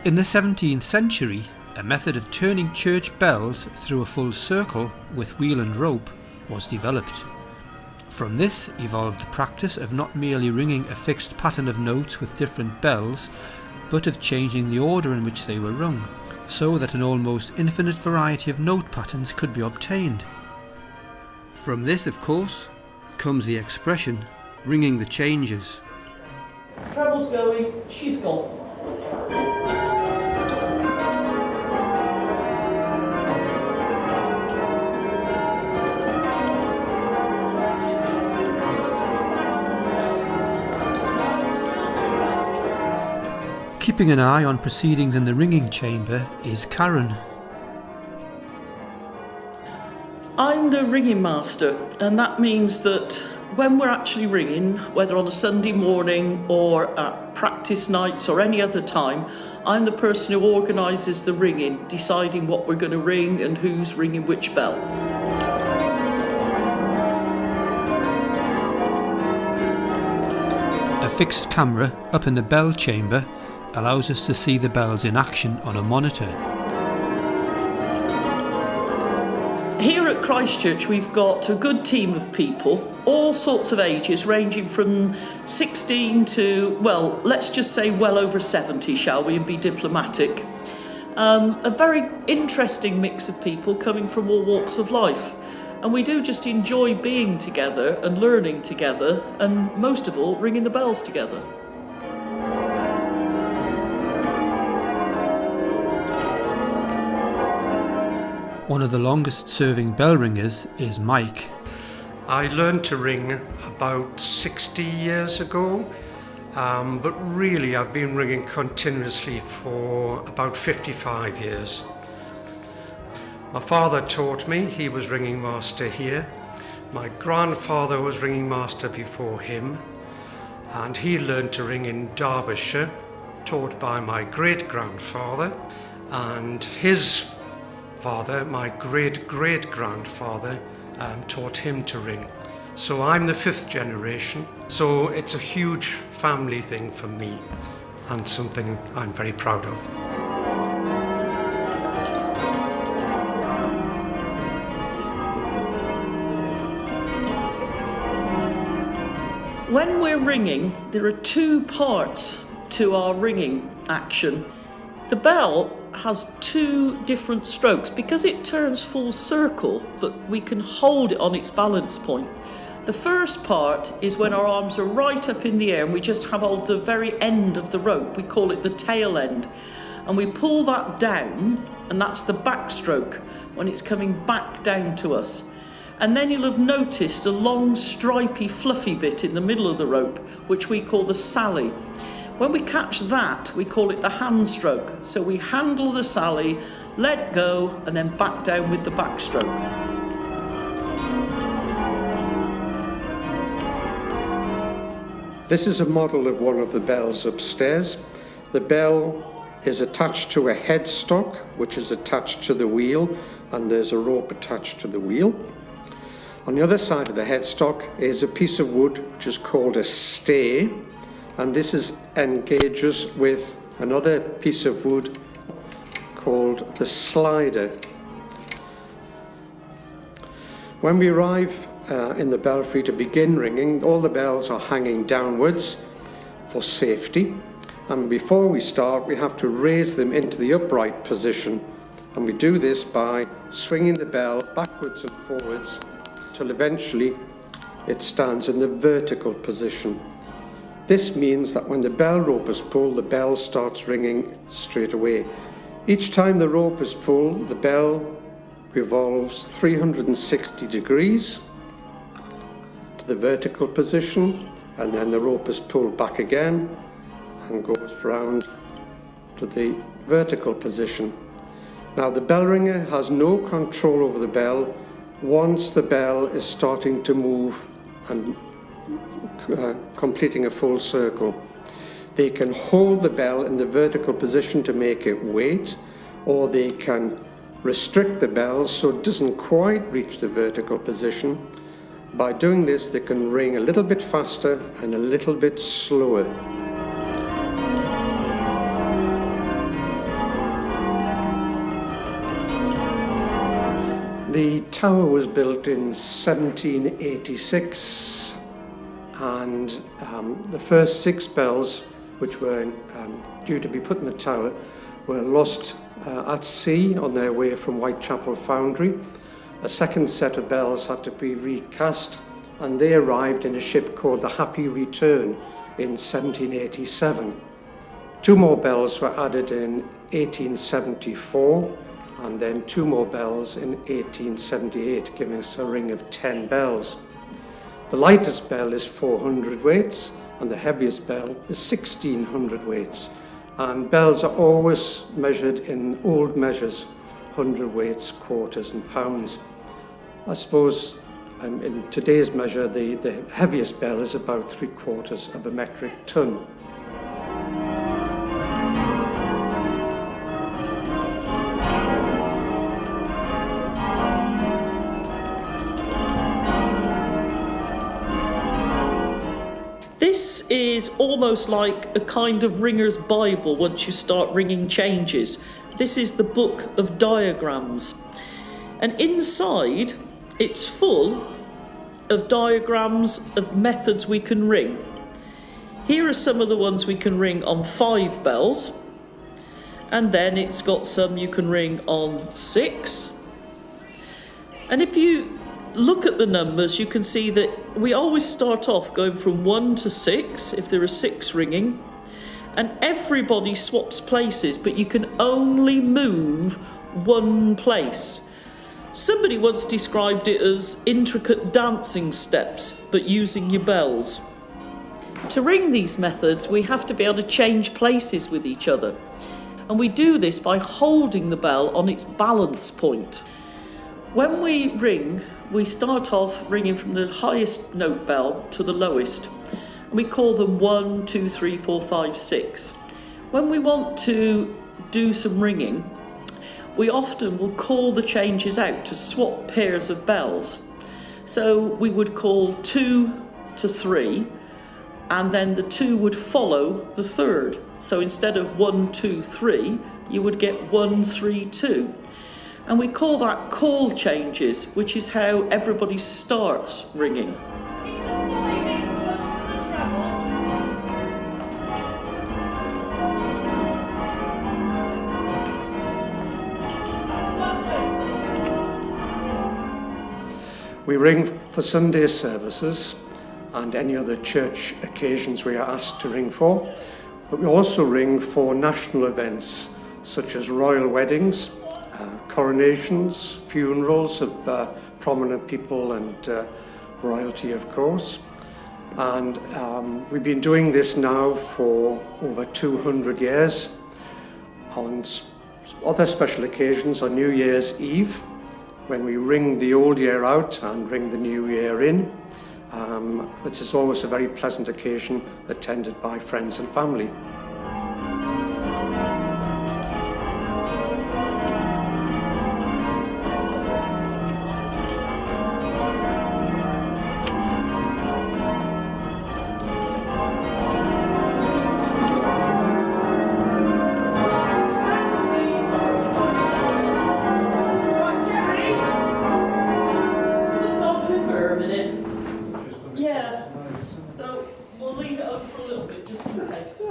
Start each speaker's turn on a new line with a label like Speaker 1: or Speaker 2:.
Speaker 1: In the 17th century, a method of turning church bells through a full circle with wheel and rope was developed. From this evolved the practice of not merely ringing a fixed pattern of notes with different bells, but of changing the order in which they were rung, so that an almost infinite variety of note patterns could be obtained. From this, of course, comes the expression, ringing the changes.
Speaker 2: Treble's going, she's gone.
Speaker 1: Keeping an eye on proceedings in the ringing chamber is Karen.
Speaker 2: I'm the ringing master, and that means that when we're actually ringing, whether on a Sunday morning or at practice nights or any other time, I'm the person who organises the ringing, deciding what we're going to ring and who's ringing which bell.
Speaker 1: A fixed camera up in the bell chamber allows us to see the bells in action on a monitor.
Speaker 2: Here at Christchurch we've got a good team of people, all sorts of ages, ranging from 16 to, well, let's just say well over 70, shall we, and be diplomatic. A very interesting mix of people coming from all walks of life. And we do just enjoy being together and learning together, and most of all, ringing the bells together.
Speaker 1: One of the longest serving bell ringers is Mike.
Speaker 3: I learned to ring about 60 years ago, but really I've been ringing continuously for about 55 years. My father taught me, he was ringing master here. My grandfather was ringing master before him, and he learned to ring in Derbyshire, taught by my great-grandfather, and his father, my great-great-grandfather, taught him to ring. So I'm the fifth generation, so it's a huge family thing for me and something I'm very proud of.
Speaker 2: When we're ringing, there are two parts to our ringing action. The bell has two different strokes because it turns full circle, but we can hold it on its balance point. The first part is when our arms are right up in the air and we just have hold the very end of the rope. We call it the tail end, and we pull that down, and that's the backstroke when it's coming back down to us. And then you'll have noticed a long stripy fluffy bit in the middle of the rope, which we call the sally. When we catch that, we call it the hand stroke. So we handle the sally, let go, and then back down with the backstroke.
Speaker 4: This is a model of one of the bells upstairs. The bell is attached to a headstock, which is attached to the wheel, and there's a rope attached to the wheel. On the other side of the headstock is a piece of wood which is called a stay, and this engages with another piece of wood called the slider. When we arrive in the belfry to begin ringing, all the bells are hanging downwards for safety, and before we start we have to raise them into the upright position, and we do this by swinging the bell backwards and forwards till eventually it stands in the vertical position. This means that when the bell rope is pulled, the bell starts ringing straight away. Each time the rope is pulled, the bell revolves 360 degrees to the vertical position, and then the rope is pulled back again and goes round to the vertical position. Now the bell ringer has no control over the bell once the bell is starting to move and completing a full circle. They can hold the bell in the vertical position to make it wait, or they can restrict the bell so it doesn't quite reach the vertical position. By doing this, they can ring a little bit faster and a little bit slower. The tower was built in 1786, and the first 6 bells, which were due to be put in the tower, were lost at sea on their way from Whitechapel Foundry. A second set of bells had to be recast, and they arrived in a ship called the Happy Return in 1787. 2 more bells were added in 1874, and then 2 more bells in 1878, giving us a ring of 10 bells. The lightest bell is 400 weights, and the heaviest bell is 1600 weights. And bells are always measured in old measures, 100 weights, quarters and pounds. I suppose in today's measure, the heaviest bell is about 3/4 of a metric ton.
Speaker 2: This is almost like a kind of ringer's Bible once you start ringing changes. This is the book of diagrams. And inside, it's full of diagrams of methods we can ring. Here are some of the ones we can ring on 5 bells. And then it's got some you can ring on 6. And if you look at the numbers, you can see that we always start off going from 1 to 6 if there are 6 ringing, and everybody swaps places, but you can only move 1 place. Somebody once described it as intricate dancing steps, but using your bells. To ring these methods, we have to be able to change places with each other, and we do this by holding the bell on its balance point. When we ring, we start off ringing from the highest note bell to the lowest. And we call them 1, 2, 3, 4, 5, 6. When we want to do some ringing, we often will call the changes out to swap pairs of bells. So we would call 2 to 3, and then the 2 would follow the 3rd. So instead of 1, 2, 3, you would get 1, 3, 2. And we call that call changes, which is how everybody starts ringing.
Speaker 4: We ring for Sunday services and any other church occasions we are asked to ring for, but we also ring for national events such as royal weddings, coronations, funerals of prominent people and royalty, of course. And we've been doing this now for over 200 years. On other special occasions, on New Year's Eve, when we ring the old year out and ring the new year in, which is always a very pleasant occasion attended by friends and family.
Speaker 2: Yeah, so we'll leave it up for a little bit just in case.